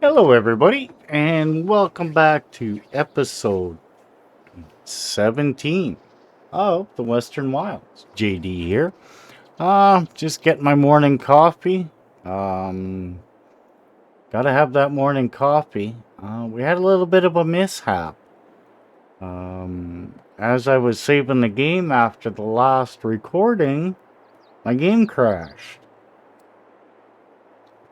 Hello, everybody, and welcome back to episode 17 of the Western Wilds. JD here. Just getting my morning coffee. Um, Gotta have that morning coffee. We had a little bit of a mishap. As I was saving the game after the last recording, my game crashed.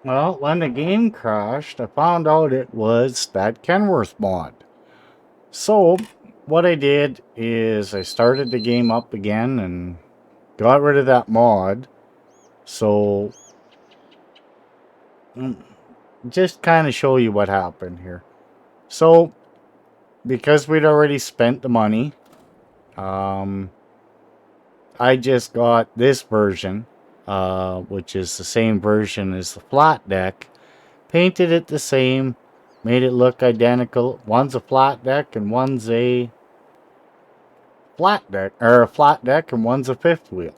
Well, when the game crashed, I found out it was that Kenworth mod. So, what I did is I started the game up again and got rid of that mod. So, mm, just kind of show you what happened here. So, because we'd already spent the money, um, I just got this version, which is the same version as the flat deck, painted it the same, made it look identical. One's a flat deck and one's a flat deck and one's a fifth wheel.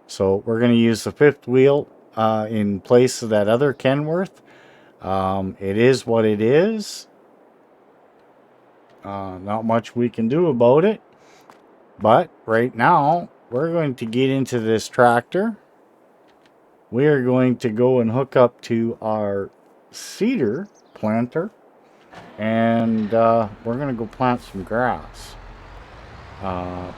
So we're going to use the fifth wheel in place of that other Kenworth. It is what it is. Not much we can do about it. But right now, we're going to get into this tractor. We are going to go and hook up to our cedar planter. And we're going to go plant some grass. Uh,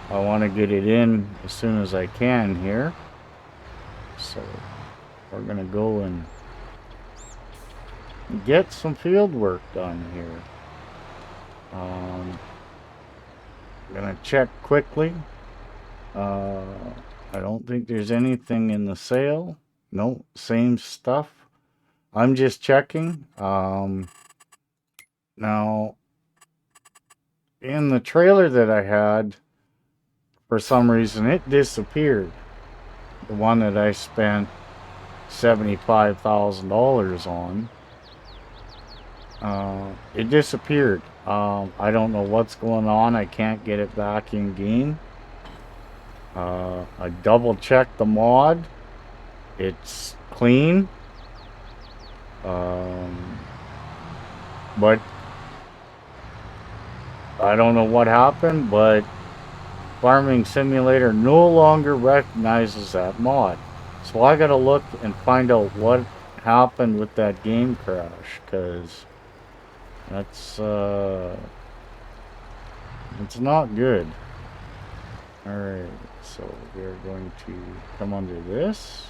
I want to get it in as soon as I can here. So we're going to go and get some field work done here. I'm gonna check quickly. I don't think there's anything in the sale. No, same stuff. I'm just checking. Now, in the trailer that I had, for some reason, it disappeared. The one that I spent $75,000 on. It disappeared. I don't know what's going on. I can't get it back in game. I double checked the mod. It's clean. But I don't know what happened, but Farming Simulator no longer recognizes that mod. So I gotta look and find out what happened with that game crash, because that's it's not good. Alright, so we're going to come under this.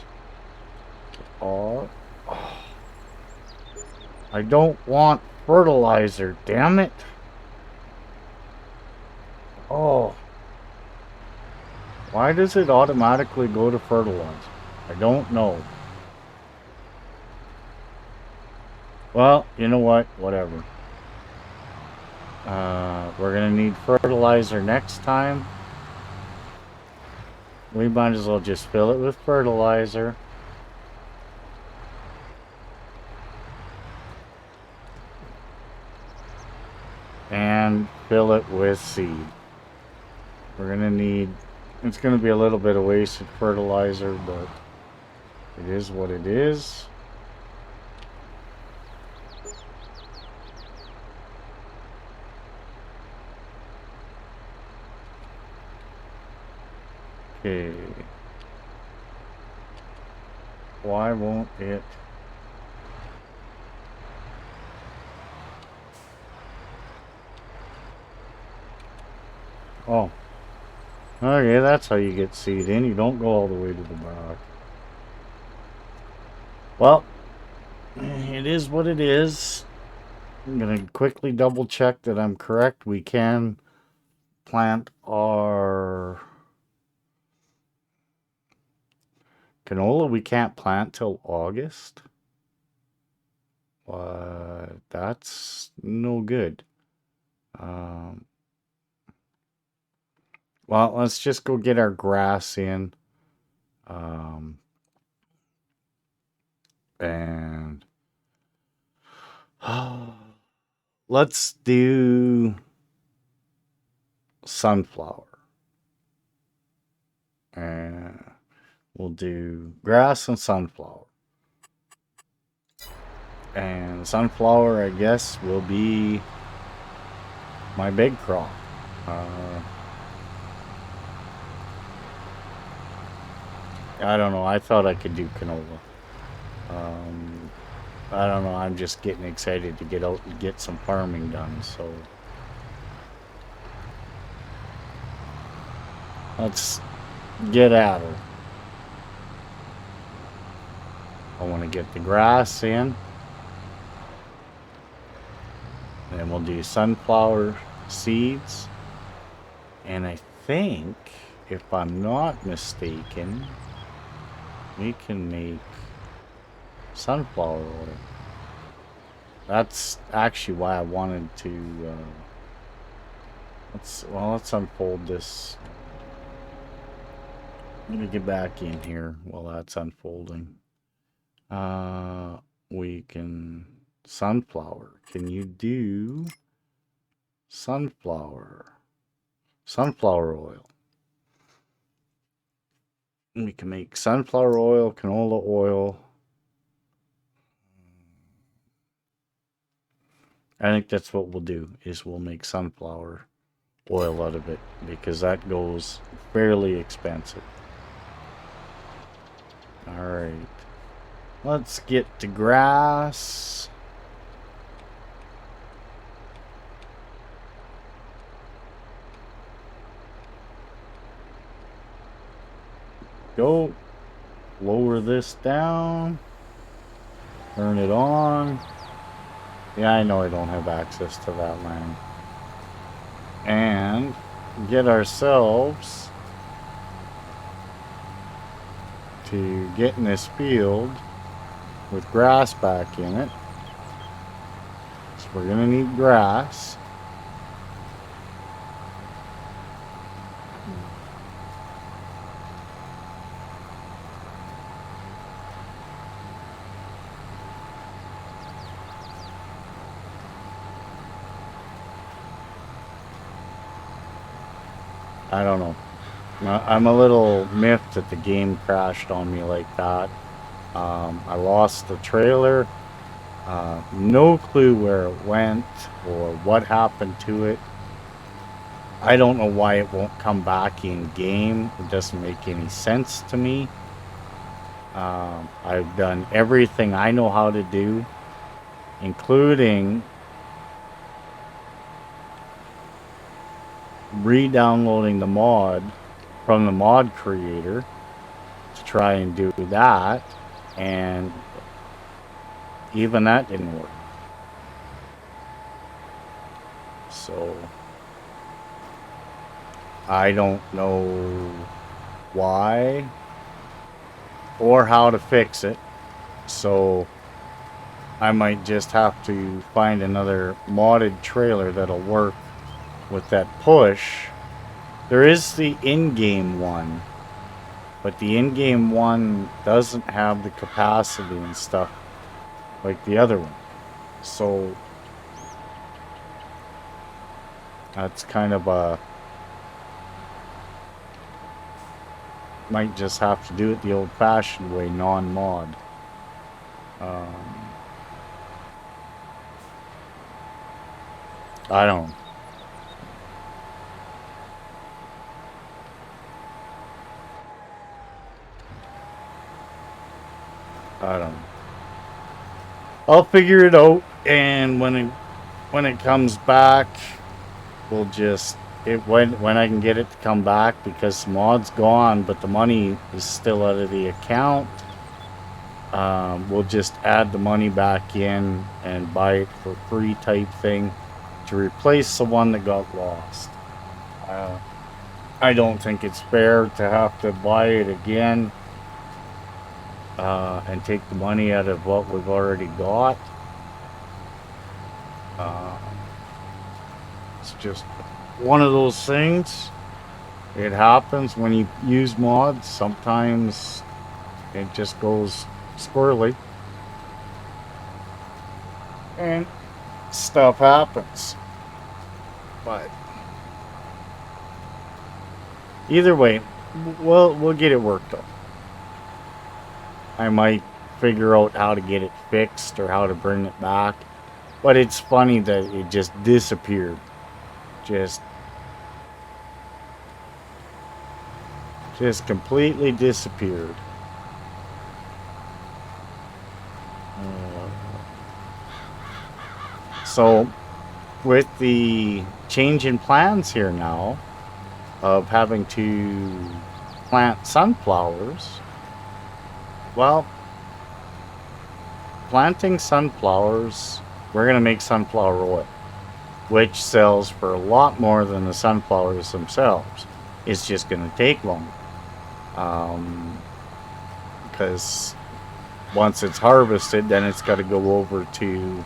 Oh, I don't want fertilizer, damn it. Oh, why does it automatically go to fertilizer? I don't know. Well, you know what? Whatever. We're gonna need fertilizer next time. We might as well just fill it with fertilizer. And fill it with seed. We're gonna need, it's gonna be a little bit of wasted fertilizer, but it is what it is. Okay. Why won't it? Oh. Okay, that's how you get seed in. You don't go all the way to the back. Well, it is what it is. I'm going to quickly double check that I'm correct. We can plant our canola. We can't plant till August. That's no good. Well, let's just go get our grass in. And let's do sunflower. And we'll do grass and sunflower. And sunflower, I guess, will be my big crop. I don't know. I thought I could do canola. I don't know. I'm just getting excited to get out and get some farming done. So let's get at her. I want to get the grass in. And then we'll do sunflower seeds. And I think, if I'm not mistaken, we can make sunflower oil. That's actually why I wanted to, let's unfold this. Let me get back in here while that's unfolding. We can, sunflower. Can you do sunflower oil? We can make sunflower oil, canola oil. I think that's what we'll do, is we'll make sunflower oil out of it, because that goes fairly expensive. Alright. Let's get to grass. Go. Lower this down. Turn it on. Yeah, I know I don't have access to that land. And get ourselves to get in this field with grass back in it. So we're going to need grass. I don't know. I'm a little miffed that the game crashed on me like that. I lost the trailer. No clue where it went or what happened to it. I don't know why it won't come back in game. It doesn't make any sense to me. I've done everything I know how to do, including re-downloading the mod from the mod creator to try and do that, and even that didn't work. So I don't know why or how to fix it. So I might just have to find another modded trailer that'll work with that push. There is the in-game one, but the in-game one doesn't have the capacity and stuff like the other one. So that's kind of a, might just have to do it the old-fashioned way, non-mod. I don't know. I don't know. I'll figure it out, and when it comes back, we'll just when I can get it to come back, because the mod's gone, but the money is still out of the account. We'll just add the money back in and buy it for free type thing to replace the one that got lost. I don't think it's fair to have to buy it again. And take the money out of what we've already got. It's just one of those things. It happens when you use mods. Sometimes it just goes squirrely. And stuff happens. But either way, we'll get it worked out. I might figure out how to get it fixed or how to bring it back. But it's funny that it just disappeared. Just completely disappeared. So with the change in plans here now of having to plant sunflowers, well, planting sunflowers, we're going to make sunflower oil, which sells for a lot more than the sunflowers themselves. It's just going to take longer. Because once it's harvested, then it's got to go over to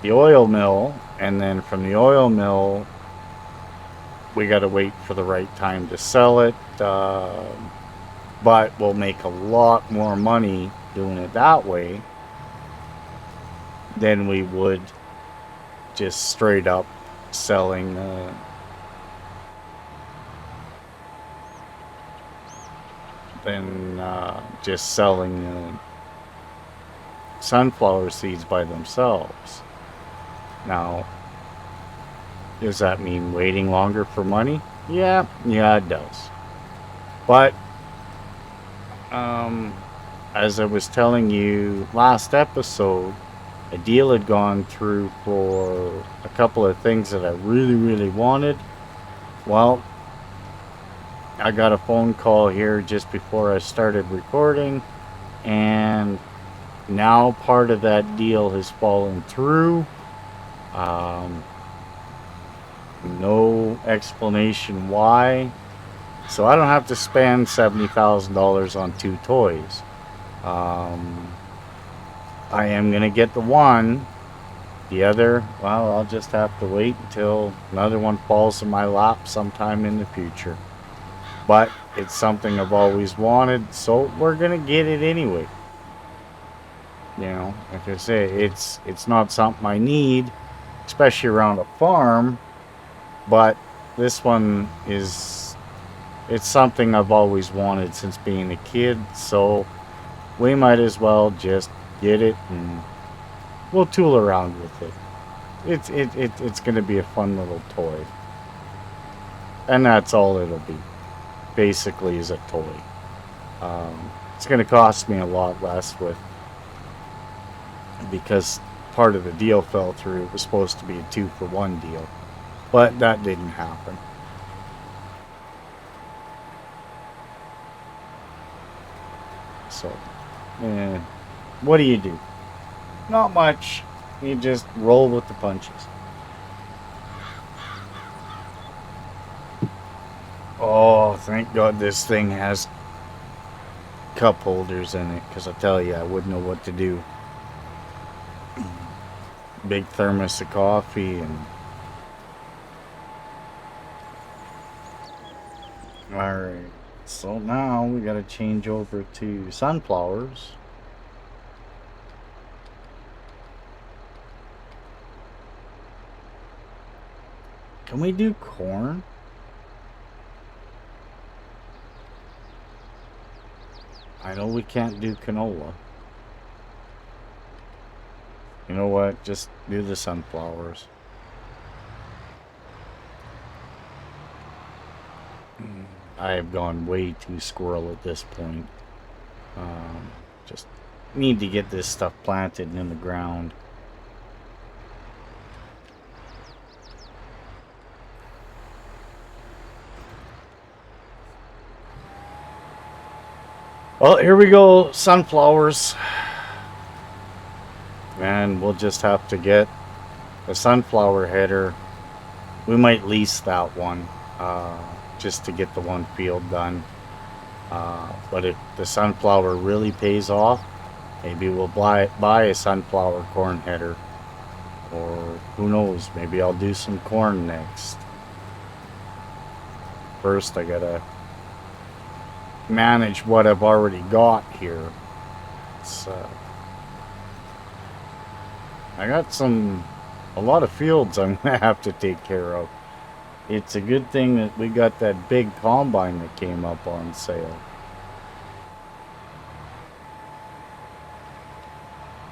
the oil mill, and then from the oil mill, we got to wait for the right time to sell it. But we'll make a lot more money doing it that way than we would just straight up selling just selling sunflower seeds by themselves. Now, does that mean waiting longer for money? Yeah, it does. But as I was telling you last episode, a deal had gone through for a couple of things that I really, really wanted. Well, I got a phone call here just before I started recording, and now part of that deal has fallen through. No explanation why. So I don't have to spend $70,000 on 2 toys. I am going to get the one. The other, well, I'll just have to wait until another one falls in my lap sometime in the future. But it's something I've always wanted, so we're going to get it anyway. You know, like I say, it's not something I need, especially around a farm, but this one is, it's something I've always wanted since being a kid, so we might as well just get it and we'll tool around with it. It's going to be a fun little toy. And that's all it'll be. Basically is a toy. It's going to cost me a lot less because part of the deal fell through. It was supposed to be a 2-for-1 deal, but that didn't happen. So, what do? Not much. You just roll with the punches. Oh, thank God this thing has cup holders in it, because I tell you, I wouldn't know what to do. Big thermos of coffee and... Alright, so now we gotta change over to sunflowers. Can we do corn? I know we can't do canola. You know what? Just do the sunflowers. I have gone way too squirrel at this point. Just need to get this stuff planted in the ground. Well, here we go, sunflowers. And we'll just have to get a sunflower header. We might lease that one, just to get the one field done. But if the sunflower really pays off, maybe we'll buy a sunflower corn header. Or who knows, maybe I'll do some corn next. First, I gotta manage what I've already got here. It's I got a lot of fields I'm gonna have to take care of. It's a good thing that we got that big combine that came up on sale.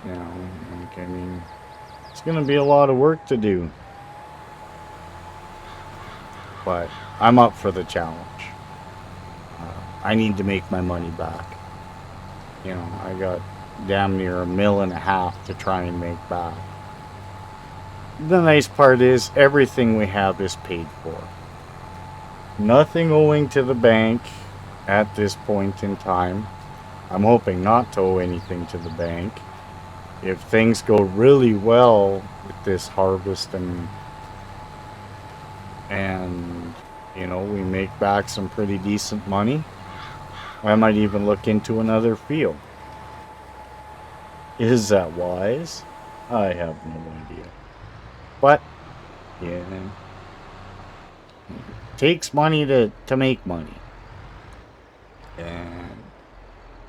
You know, like, I mean, it's going to be a lot of work to do. But I'm up for the challenge. I need to make my money back. You know, I got damn near $1.5 million to try and make back. The nice part is everything we have is paid for. Nothing owing to the bank at this point in time. I'm hoping not to owe anything to the bank. If things go really well with this harvest and you know, we make back some pretty decent money, I might even look into another field. Is that wise? I have no idea. But yeah, it takes money to make money. And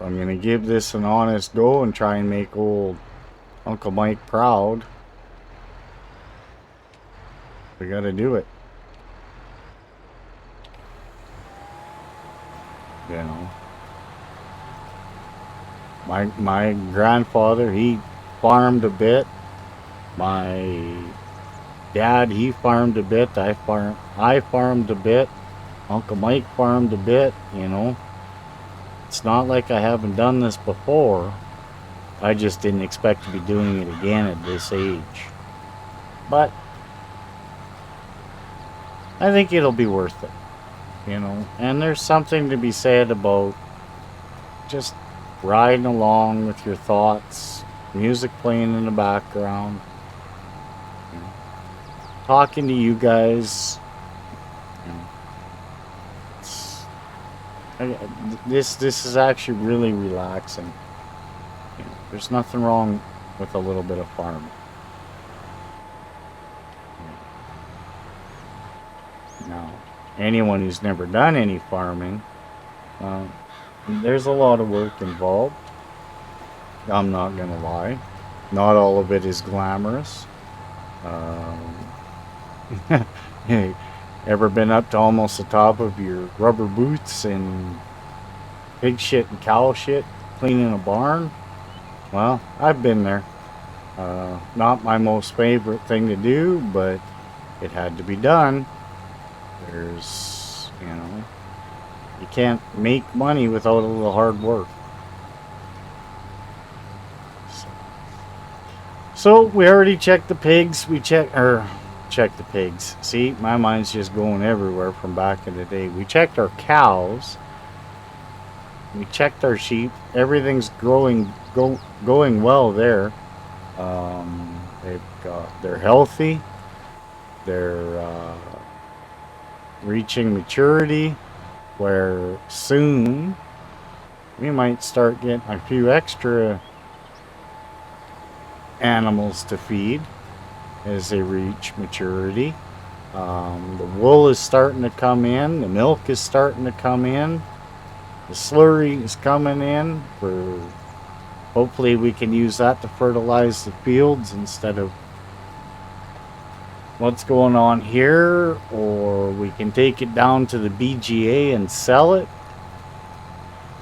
I'm gonna give this an honest go and try and make old Uncle Mike proud. We gotta do it. You know, my grandfather, he farmed a bit. My dad, he farmed a bit. I farmed a bit. Uncle Mike farmed a bit. You know, it's not like I haven't done this before. I just didn't expect to be doing it again at this age. But I think it'll be worth it. You know, and there's something to be said about just riding along with your thoughts, music playing in the background, you know, talking to you guys. You know, this is actually really relaxing. You know, there's nothing wrong with a little bit of farming. Now, anyone who's never done any farming, there's a lot of work involved. I'm not gonna lie. Not all of it is glamorous. Hey, ever been up to almost the top of your rubber boots and pig shit and cow shit cleaning a barn? Well, I've been there. Not my most favorite thing to do, but it had to be done. There's, you know, you can't make money without a little hard work. So we already checked the pigs. We checked the pigs. See, my mind's just going everywhere from back in the day. We checked our cows. We checked our sheep. Everything's going well there. They're healthy. They're reaching maturity, where soon we might start getting a few extra animals to feed as they reach maturity. The wool is starting to come in, the milk is starting to come in, the slurry is coming in. Hopefully we can use that to fertilize the fields instead of what's going on here, or we can take it down to the BGA and sell it.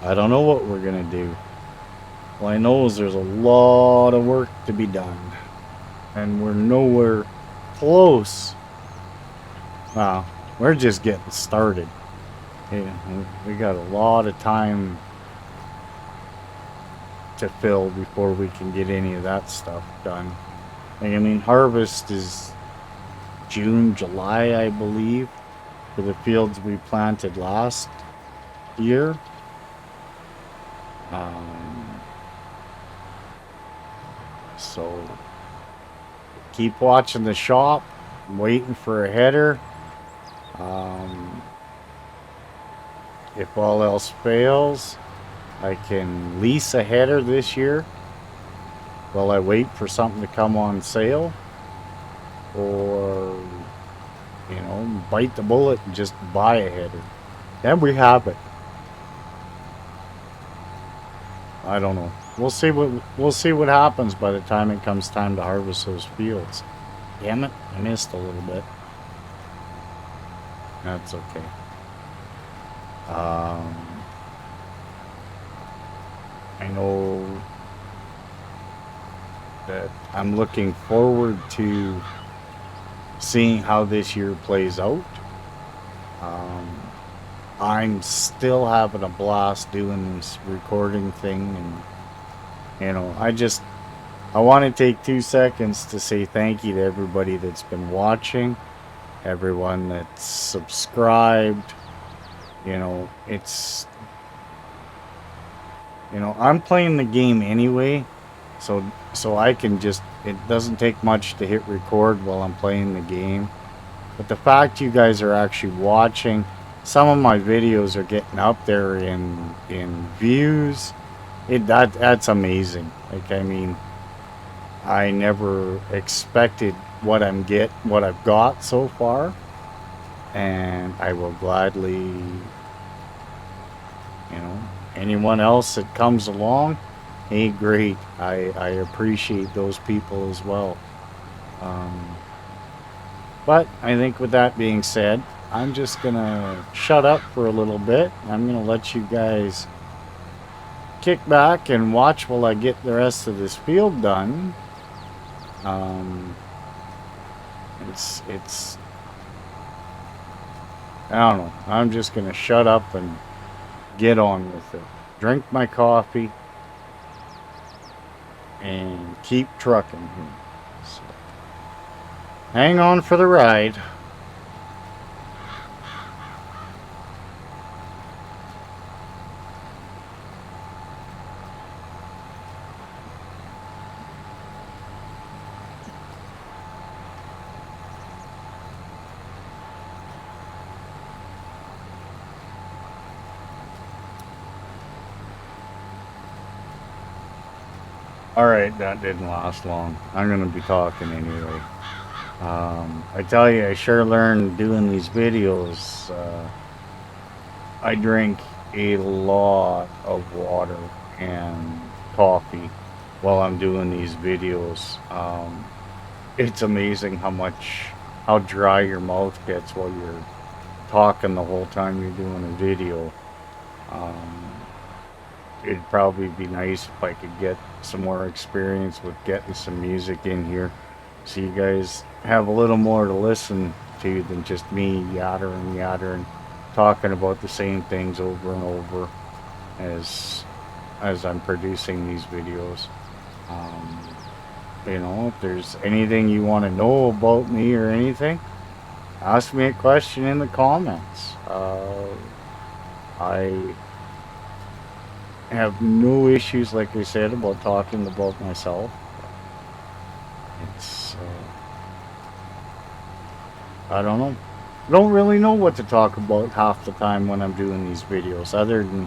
I don't know what we're gonna do. All I know is there's a lot of work to be done, and we're nowhere close. Well, we're just getting started. Yeah, we got a lot of time to fill before we can get any of that stuff done. Like, I mean, harvest is June, July, I believe, for the fields we planted last year. So keep watching the shop. I'm waiting for a header. If all else fails, I can lease a header this year while I wait for something to come on sale, or, you know, bite the bullet and just buy a header. Then we have it. I don't know. We'll see what happens by the time it comes time to harvest those fields. Damn it, I missed a little bit. That's okay. I know that I'm looking forward to seeing how this year plays out. Um, I'm still having a blast doing this recording thing, and I want to take 2 seconds to say thank you to everybody that's been watching, everyone that's subscribed. It's I'm playing the game anyway, so I can just, it doesn't take much to hit record while I'm playing the game. But the fact you guys are actually watching, some of my videos are getting up there in views. That's amazing. Like, I mean, I never expected what I've got so far, and I will gladly, anyone else that comes along, hey, great. I appreciate those people as well. Um, but I think with that being said, I'm just gonna shut up for a little bit. I'm gonna let you guys kick back and watch while I get the rest of this field done. It's I don't know. I'm just gonna shut up and get on with it. Drink my coffee and keep trucking here. So, hang on for the ride. Alright, that didn't last long. I'm going to be talking anyway. I tell you, I sure learned doing these videos. I drink a lot of water and coffee while I'm doing these videos. It's amazing how dry your mouth gets while you're talking the whole time you're doing a video. Um, It'd probably be nice if I could get some more experience with getting some music in here, so you guys have a little more to listen to than just me yattering, talking about the same things over and over as I'm producing these videos. Um, if there's anything you want to know about me or anything, ask me a question in the comments. I have no issues, like I said, about talking about myself. It's, I don't know. Don't really know what to talk about half the time when I'm doing these videos, other than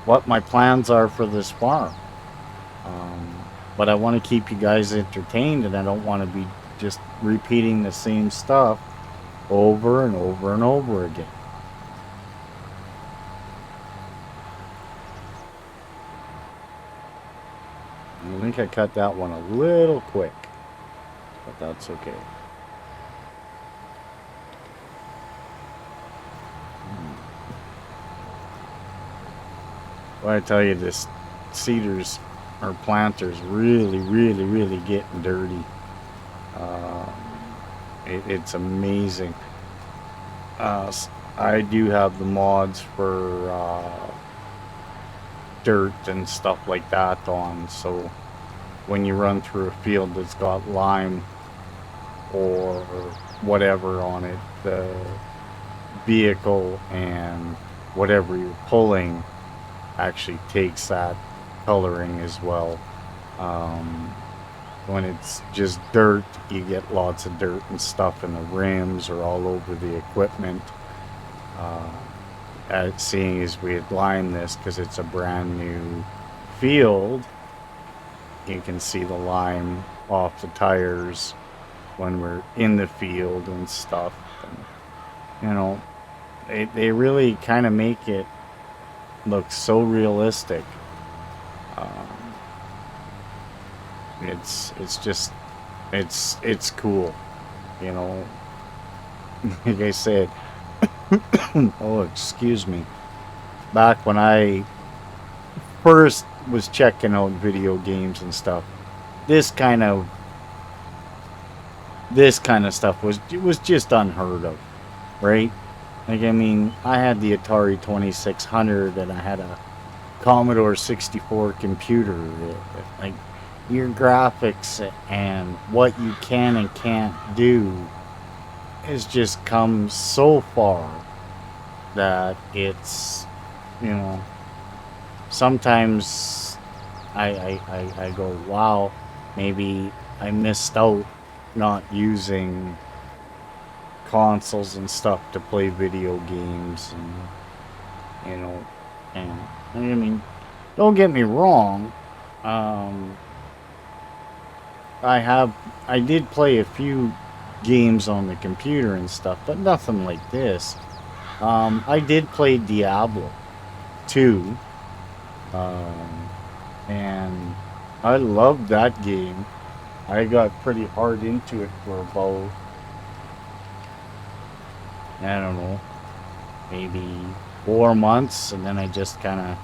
what my plans are for this farm. But I want to keep you guys entertained, and I don't want to be just repeating the same stuff over and over and over again. I think I cut that one a little quick, but that's okay. Well, I tell you, this cedars or planters really getting dirty. Uh, it's amazing. I do have the mods for dirt and stuff like that on, so when you run through a field that's got lime or whatever on it, the vehicle and whatever you're pulling actually takes that coloring as well. When it's just dirt, you get lots of dirt and stuff in the rims or all over the equipment. Seeing as we had limed this because it's a brand new field, you can see the lime off the tires when we're in the field and stuff. And, they really kind of make it look so realistic. It's cool, like I said. Oh, excuse me. Back when I first was checking out video games and stuff, this kind of stuff was just unheard of, right? Like, I mean, I had the Atari 2600 and I had a Commodore 64 computer. Like, your graphics and what you can and can't do has just come so far that it's, you know, sometimes I go, wow, maybe I missed out not using consoles and stuff to play video games, and and I mean, don't get me wrong, um, I did play a few games on the computer and stuff, but nothing like this. I did play Diablo 2, um, and I loved that game. I got pretty hard into it for about, I don't know, maybe 4 months, and then I just kind of,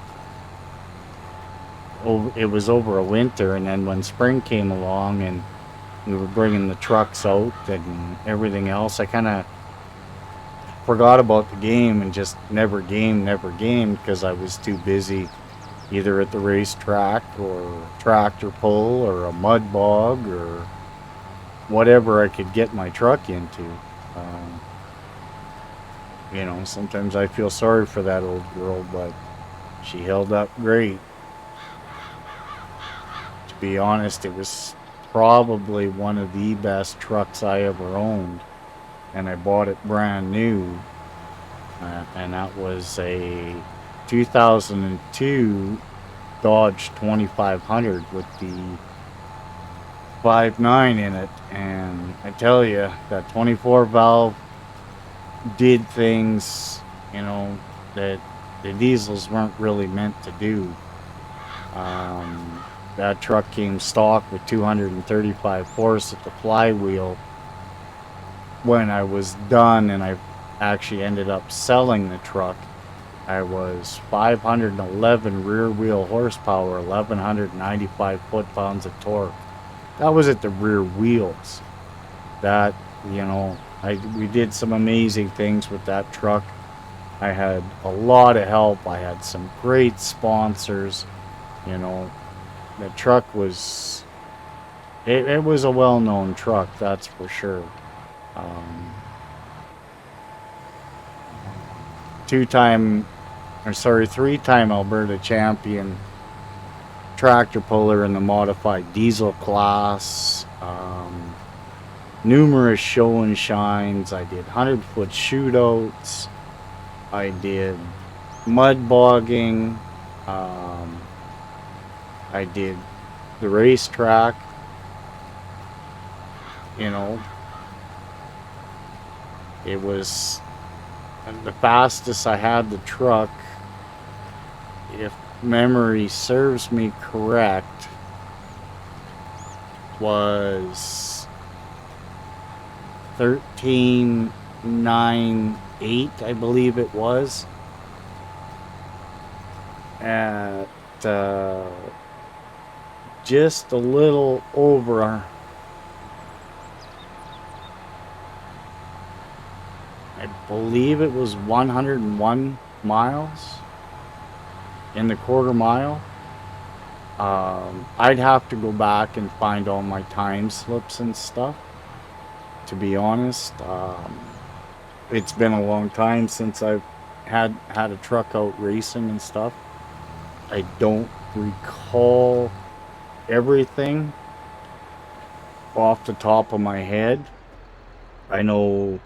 it was over a winter, and then when spring came along and we were bringing the trucks out and everything else, I kind of forgot about the game and just never gamed because I was too busy either at the racetrack or tractor pull or a mud bog or whatever I could get my truck into. Um, sometimes I feel sorry for that old girl, but she held up great. To be honest, it was probably one of the best trucks I ever owned, and I bought it brand new, and that was a 2002 Dodge 2500 with the 5.9 in it, and I tell you, that 24 valve did things, that the diesels weren't really meant to do. That truck came stock with 235 horse at the flywheel. When I was done and I actually ended up selling the truck, I was 511 rear wheel horsepower, 1195 foot-pounds of torque. That was at the rear wheels. That, we did some amazing things with that truck. I had a lot of help. I had some great sponsors. The truck was, it was a well-known truck, that's for sure. Um, three-time Alberta champion tractor puller in the modified diesel class. Numerous show and shines. I did 100-foot shootouts. I did mud bogging. I did the racetrack. It was the fastest I had the truck, if memory serves me correct, was 13.98, I believe it was, at just a little over, I believe it was 101 miles in the quarter mile. I'd have to go back and find all my time slips and stuff, to be honest. It's been a long time since I've had a truck out racing and stuff. I don't recall everything off the top of my head. I know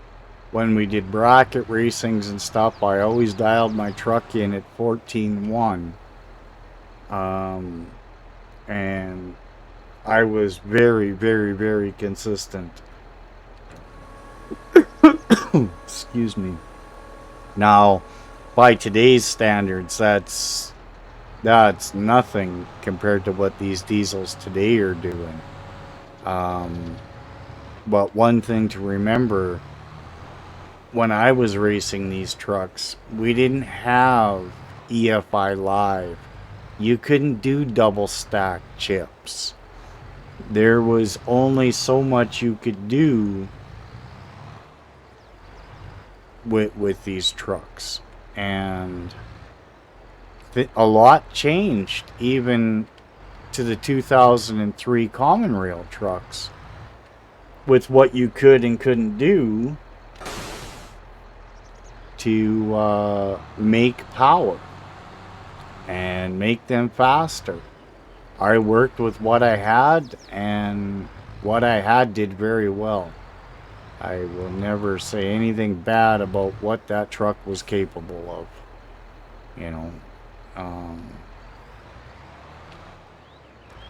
when we did bracket racings and stuff, I always dialed my truck in at 14.1. And I was very, very, very consistent. Excuse me. Now, by today's standards, that's nothing compared to what these diesels today are doing. But one thing to remember, when I was racing these trucks, we didn't have EFI Live. You couldn't do double stack chips. there was only so much you could do with these trucks, and a lot changed even to the 2003 common rail trucks with what you could and couldn't do to make power and make them faster. I worked with what I had, and what I had did very well. I will never say anything bad about what that truck was capable of. You know,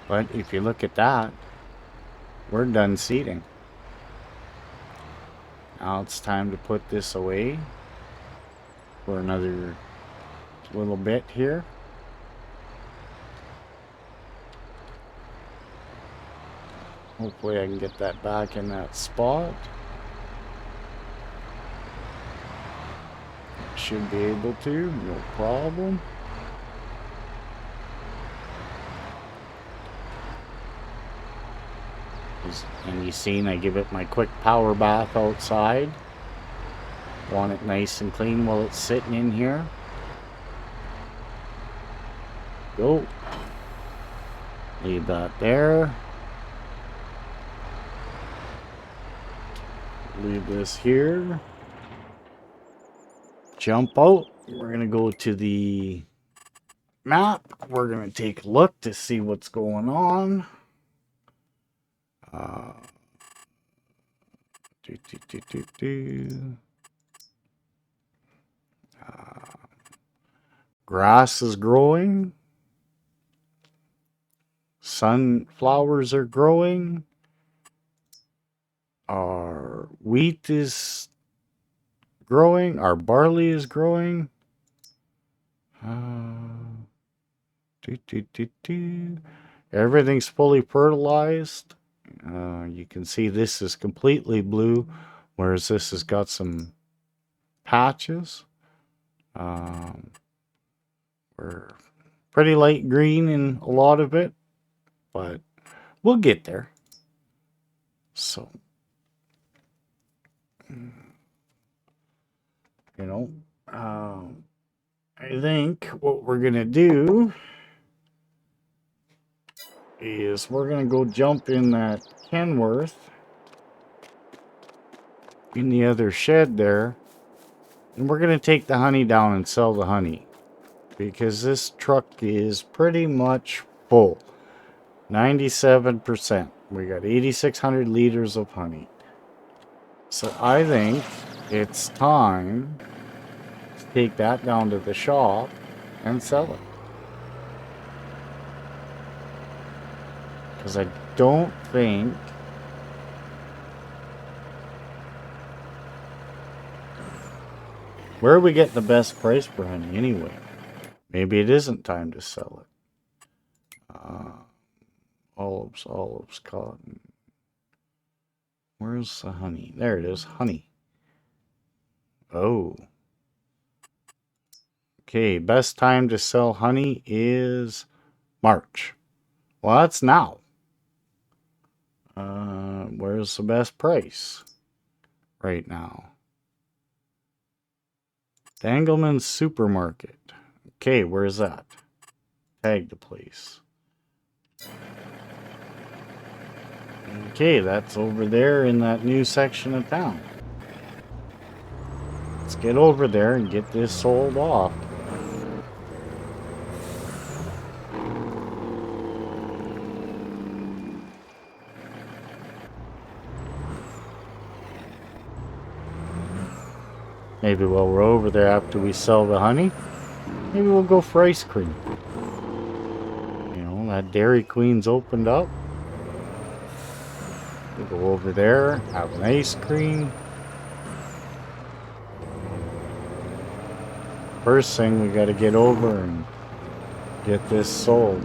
but if you look at that, we're done seeding. Now it's time to put this away for another little bit here. Hopefully I can get that back in that spot. Should be able to, no problem. And you seen I give it my quick power bath outside. Want it nice and clean while it's sitting in here. Go. Leave that there. Leave this here. Jump out. We're going to go to the map. We're going to take a look to see what's going on. Grass is growing. Sunflowers are growing. Our wheat is growing. Our barley is growing. Everything's fully fertilized. You can see this is completely blue, whereas this has got some patches. We're pretty light green in a lot of it, but we'll get there. So, you know, I think what we're going to do is we're going to go jump in that Kenworth in the other shed there, and we're going to take the honey down and sell the honey, because this truck is pretty much full. 97%. We got 8,600 liters of honey. So I think it's time to take that down to the shop and sell it. Because I don't think where we get the best price for honey anyway. Maybe it isn't time to sell it. Olives, cotton. Where's the honey? There it is, honey. Oh. Okay, best time to sell honey is March. Well, that's now. Where's the best price right now? Dangelman's Supermarket. Okay, where's that? Tag the place. Okay, that's over there in that new section of town. Let's get over there and get this sold off. Maybe while we're over there after we sell the honey, maybe we'll go for ice cream. You know, that Dairy Queen's opened up. We'll go over there, have an ice cream. First thing, we got to get over and get this sold.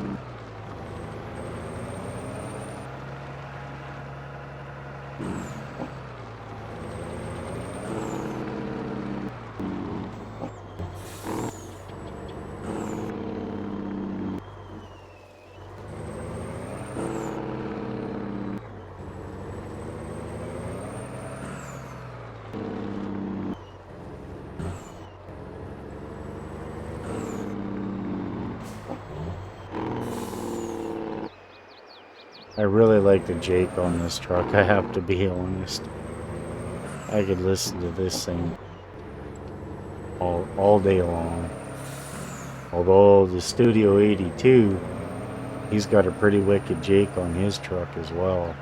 I really like the Jake on this truck, I have to be honest. I could listen to this thing all day long. Although the Studio 82, he's got a pretty wicked Jake on his truck as well.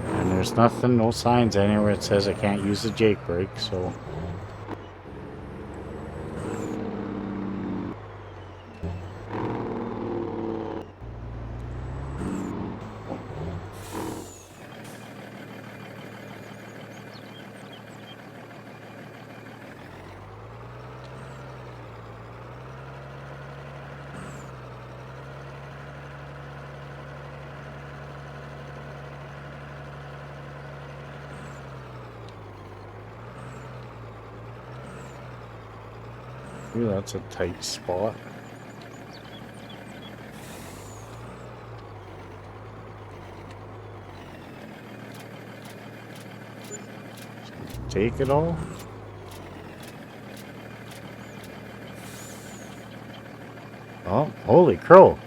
And there's nothing, no signs anywhere that says I can't use the Jake brake, so... Ooh, that's a tight spot. Take it all? Oh, holy crow.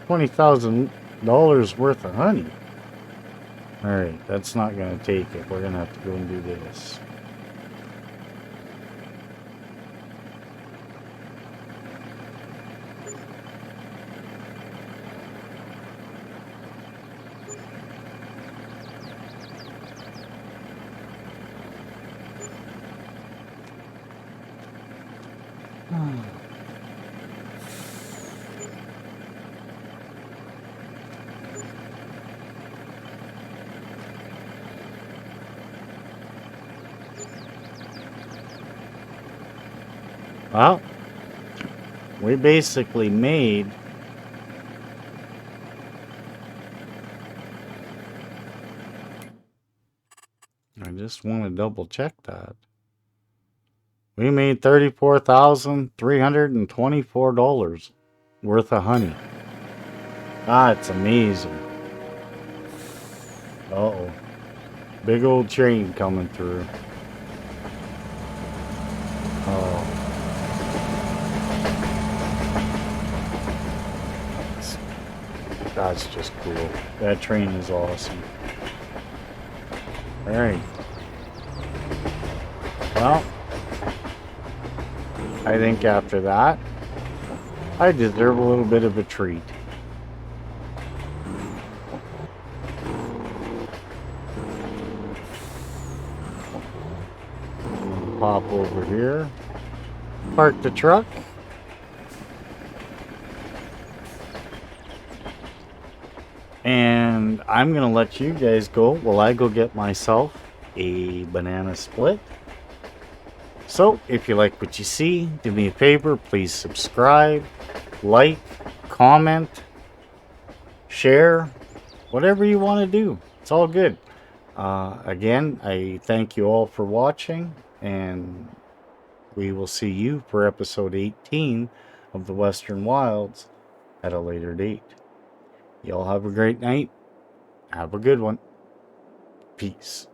$20,000 worth of honey. Alright, that's not going to take it. We're going to have to go and do this. Well, we basically made I just want to double check that. We made $34,324 worth of honey. That's amazing. Uh-oh. Big old train coming through. Oh. That's just cool. That train is awesome. Alright. Well, I think after that, I deserve a little bit of a treat. Pop over here, park the truck, and I'm gonna let you guys go while I go get myself a banana split. So if you like what you see, do me a favor, please subscribe, like, comment, share, whatever you want to do. It's all good. Again, I thank you all for watching, and we will see you for episode 18 of the Western Wilds at a later date. Y'all have a great night. Have a good one. Peace.